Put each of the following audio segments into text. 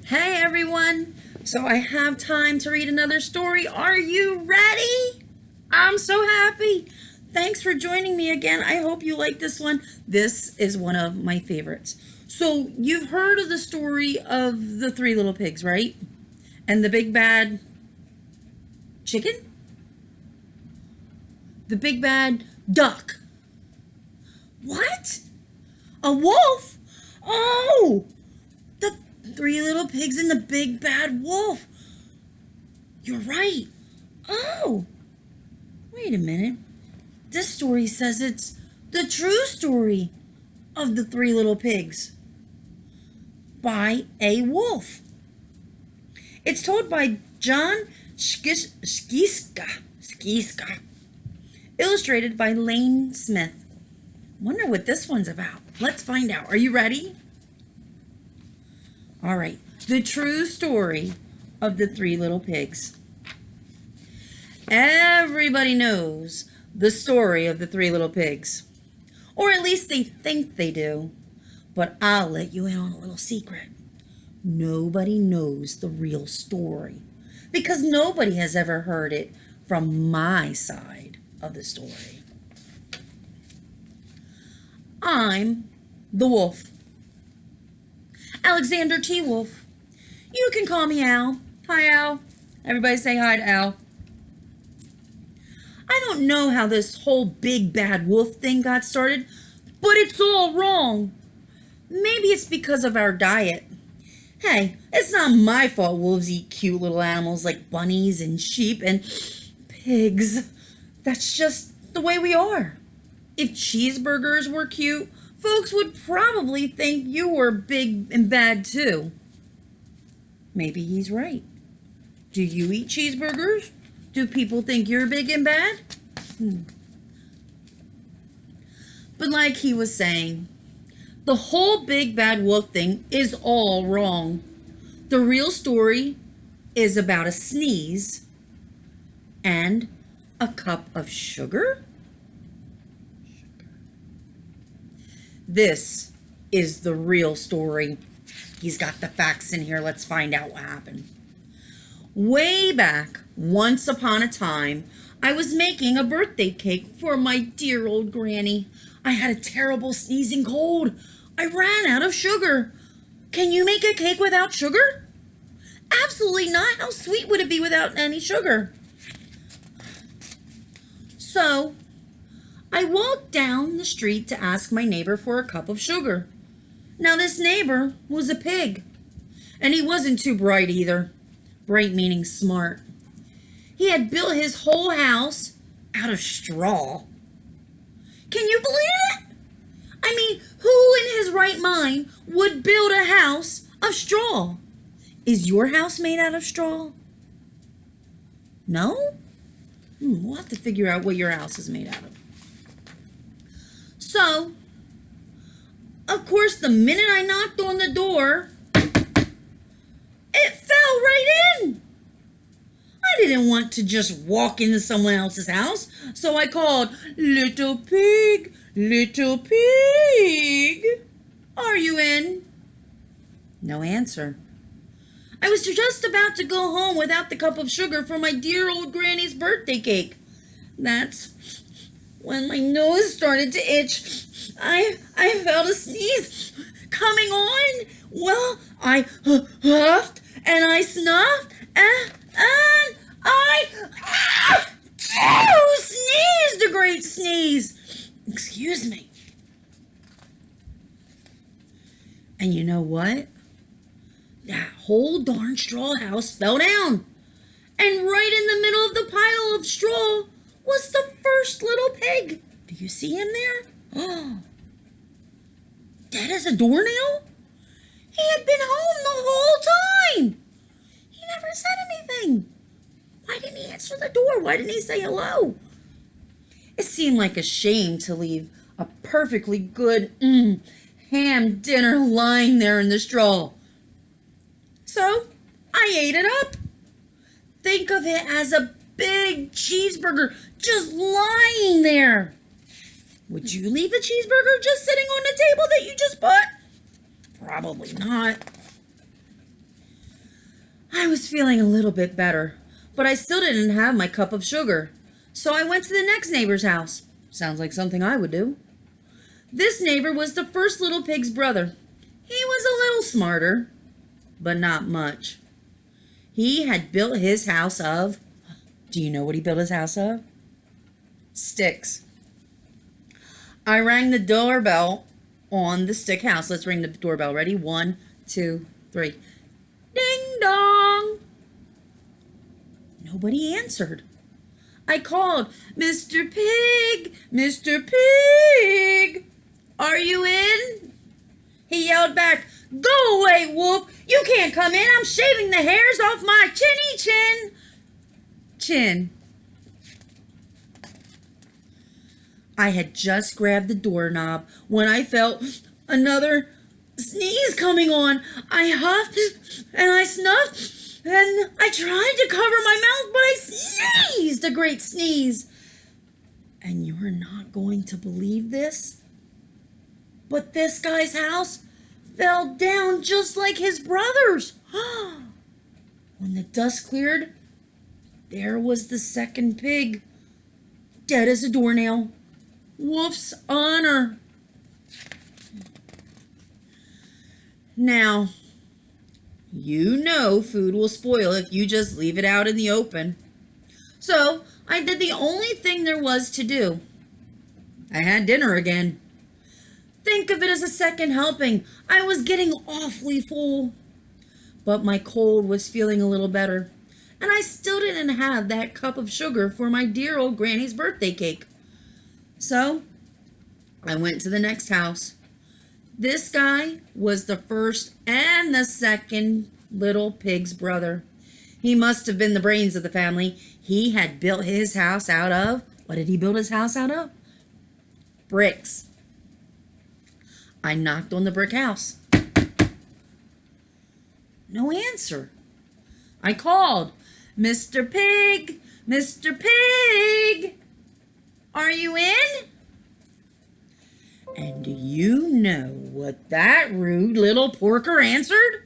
Hey everyone! So I have time to read another story. Are you ready? I'm so happy. Thanks for joining me again. I hope you like this one. This is one of my favorites. So you've heard of the story of the three little pigs, right? And the big bad chicken? The big bad duck. What? A wolf? Oh! The three little pigs and the big bad wolf. You're right. Oh, wait a minute. This story says it's the true story of the three little pigs by a wolf. It's told by Jon Scieszka. Illustrated by Lane Smith. Wonder what this one's about. Let's find out. Are you ready? All right. The true story of the three little pigs. Everybody knows the story of the three little pigs. Or at least they think they do. But I'll let you in on a little secret. Nobody knows the real story. Because nobody has ever heard it from my side of the story. I'm the wolf. Alexander T. Wolf. You can call me Al. Hi, Al. Everybody say hi to Al. I don't know how this whole big bad wolf thing got started, but it's all wrong. Maybe it's because of our diet. Hey, it's not my fault wolves eat cute little animals like bunnies and sheep and pigs. That's just the way we are. If cheeseburgers were cute, folks would probably think you were big and bad too. Maybe he's right. Do you eat cheeseburgers? Do people think you're big and bad? But like he was saying, the whole big bad wolf thing is all wrong. The real story is about a sneeze and a cup of sugar. This is the real story. He's got the facts in here. Let's find out what happened. Way back, once upon a time, I was making a birthday cake for my dear old granny. I had a terrible sneezing cold. I ran out of sugar. Can you make a cake without sugar? Absolutely not. How sweet would it be without any sugar? So, I walked down the street to ask my neighbor for a cup of sugar. Now this neighbor was a pig, and he wasn't too bright either. Bright meaning smart. He had built his whole house out of straw. Can you believe it? I mean, who in his right mind would build a house of straw? Is your house made out of straw? No? We'll have to figure out what your house is made out of. So, of course, the minute I knocked on the door, it fell right in. I didn't want to just walk into someone else's house, so I called, "Little pig, little pig, are you in?" No answer. I was just about to go home without the cup of sugar for my dear old granny's birthday cake. That's when my nose started to itch. I felt a sneeze coming on. Well, I huffed and I snuffed and I sneezed a great sneeze. Excuse me. And you know what? That whole darn straw house fell down. And right in the middle of the pile of straw was the first little pig. Do you see him there? Oh, dead as a doornail? He had been home the whole time. He never said anything. Why didn't he answer the door? Why didn't he say hello? It seemed like a shame to leave a perfectly good ham dinner lying there in the straw. So I ate it up. Think of it as a big cheeseburger just lying there. Would you leave a cheeseburger just sitting on the table that you just put? Probably not. I was feeling a little bit better, but I still didn't have my cup of sugar. So I went to the next neighbor's house. Sounds like something I would do. This neighbor was the first little pig's brother. He was a little smarter, but not much. He had built his house of, do you know what he built his house of? Sticks. I rang the doorbell on the stick house. Let's ring the doorbell. Ready? 1, 2, 3. Ding dong. Nobody answered. I called, Mr. Pig, Mr. Pig, are you in? He yelled back, go away, Wolf. You can't come in. I'm shaving the hairs off my chin. I had just grabbed the doorknob when I felt another sneeze coming on. I huffed and I snuffed and I tried to cover my mouth, but I sneezed a great sneeze. And you're not going to believe this, but this guy's house fell down just like his brother's. When the dust cleared, there was the second pig, dead as a doornail. Wolf's honor. Now, you know food will spoil if you just leave it out in the open. So, I did the only thing there was to do. I had dinner again. Think of it as a second helping. I was getting awfully full. But my cold was feeling a little better. And I still didn't have that cup of sugar for my dear old granny's birthday cake. So, I went to the next house. This guy was the first and the second little pig's brother. He must have been the brains of the family. He had built his house out of, what did he build his house out of? Bricks. I knocked on the brick house. No answer. I called, Mr. Pig, Mr. Pig, are you in? And do you know what that rude little porker answered?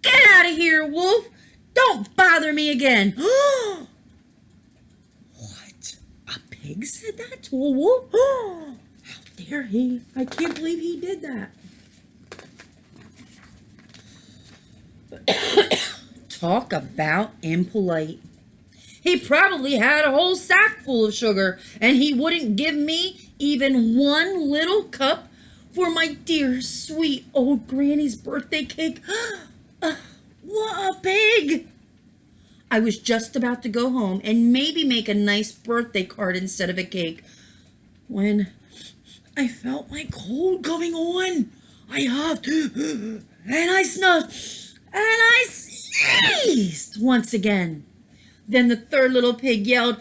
Get out of here, Wolf. Don't bother me again. What? A pig said that to a wolf? How dare he? I can't believe he did that. Talk about impolite. He probably had a whole sack full of sugar, and he wouldn't give me even one little cup for my dear, sweet old granny's birthday cake. What a pig! I was just about to go home and maybe make a nice birthday card instead of a cake when I felt my cold coming on. I huffed and I snuffed and I sneezed once again. Then the third little pig yelled,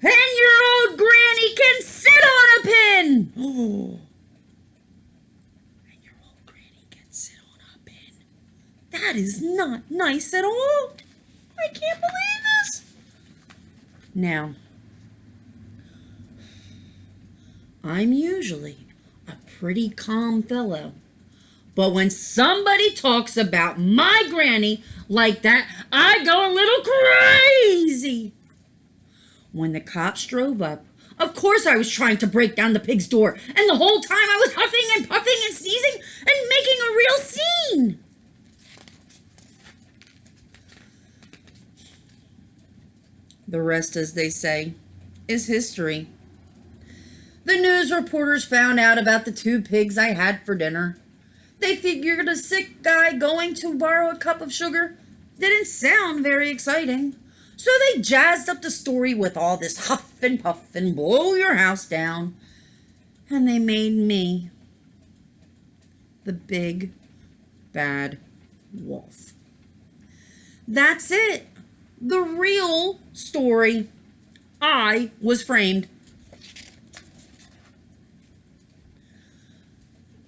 and your old granny can sit on a pin! Oh. And your old granny can sit on a pin. That is not nice at all. I can't believe this. Now, I'm usually a pretty calm fellow. But when somebody talks about my granny like that, I go a little crazy. When the cops drove up, of course I was trying to break down the pig's door, and the whole time I was huffing and puffing and sneezing and making a real scene. The rest, as they say, is history. The news reporters found out about the 2 pigs I had for dinner. They figured a sick guy going to borrow a cup of sugar didn't sound very exciting. So they jazzed up the story with all this huff and puff and blow your house down. And they made me the big, bad wolf. That's it. The real story. I was framed.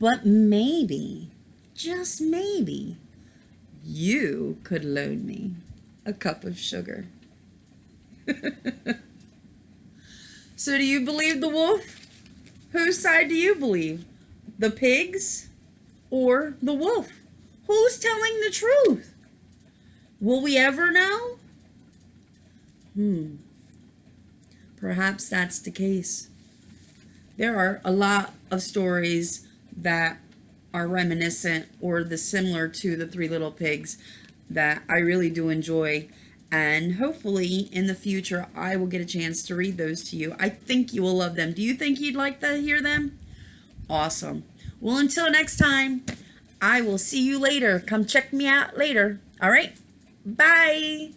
But maybe, just maybe, you could loan me a cup of sugar. So do you believe the wolf? Whose side do you believe? The pigs or the wolf? Who's telling the truth? Will we ever know? Perhaps that's the case. There are a lot of stories that are reminiscent or the similar to the Three Little Pigs that I really do enjoy. And hopefully in the future, I will get a chance to read those to you. I think you will love them. Do you think you'd like to hear them? Awesome. Well, until next time, I will see you later. Come check me out later. All right. Bye.